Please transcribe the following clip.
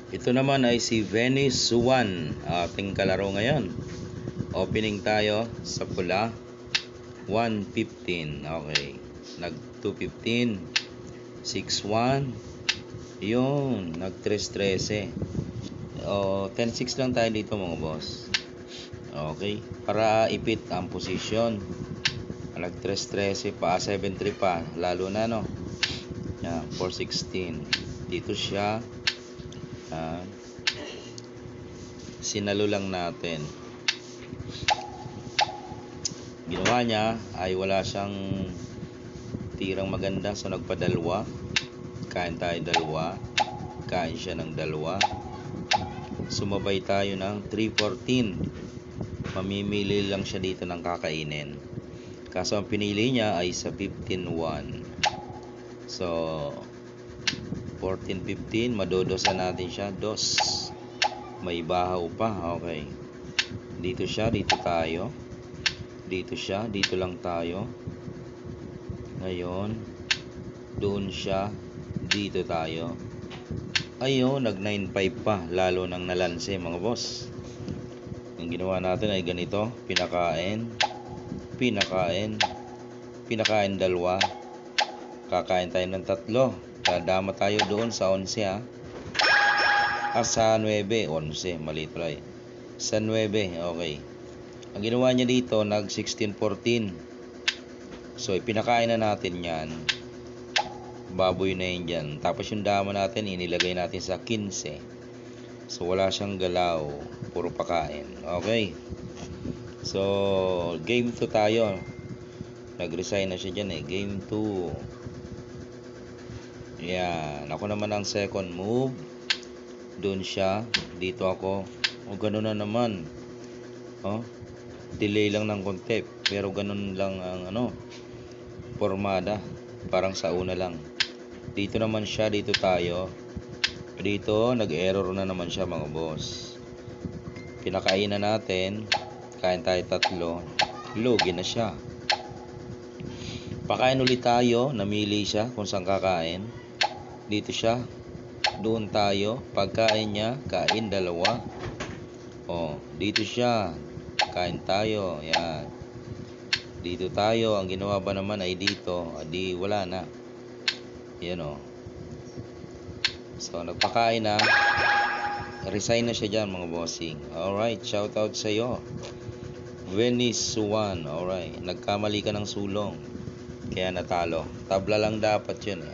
Ito naman ay si Venice Suwan, ating kalaro ngayon. Opening tayo sa pula, 115. Okay, nag 215, 61, yun, nag 313. O 10-6 lang tayo dito mga boss. Okay, para ipit ang posisyon. Nag 313 pa, 7-3 pa, lalo na no. Yan, 416. Dito siya. Sinalo lang natin. Ginawa niya ay wala siyang tirang maganda, so nagpadalwa. Kain tayo dalawa, kain siya ng dalawa. Sumabay tayo ng 314. Mamimili lang siya dito ng kakainin, kaso ang pinili niya ay sa 15-1. So 14-15, madodosan natin siya. Dos, may bahaw pa. Okay, dito siya, dito tayo. Dito siya, dito lang tayo. Ngayon, doon siya, dito tayo. Ayun, nag 9-5 pa, lalo nang nalanse mga boss. Ang ginawa natin ay ganito, pinakain, dalawa, kakain tayo ng 3, dadama tayo doon sa 11 ha. Sa 9, 11, mali tuloy. Sa 9, okay. Ang ginawa niya dito, nag 16-14. So, ipinakain na natin yan. Baboy na yun dyan. Tapos yung dama natin, inilagay natin sa 15. So, wala siyang galaw. Puro pakain. Okay. So, game 2 tayo. Nag-resign na siya dyan eh. Game 2. Yan. Ako naman ang second move. Doon siya. Dito ako. O, ganun na naman. Delay lang ng konti. Pero ganun lang ang formada. Parang sa una lang. Dito naman siya. Dito tayo. Dito, nag-error na naman siya mga boss. Pinakain na natin. Kain tayo 3. Lugi na siya. Pakain ulit tayo. Namili siya kung saan kakain. Dito siya. Doon tayo. Pagkain niya, kain 2. Dito siya. Kain tayo. Yan. Dito tayo. Ang ginawa ba naman ay dito. Di wala na. Yan So, nagpakain na. Resign na siya dyan mga bossing. Alright, shout out sa iyo, Venice Suwan. Alright, nagkamali ka ng sulong, kaya natalo. Tabla lang dapat yun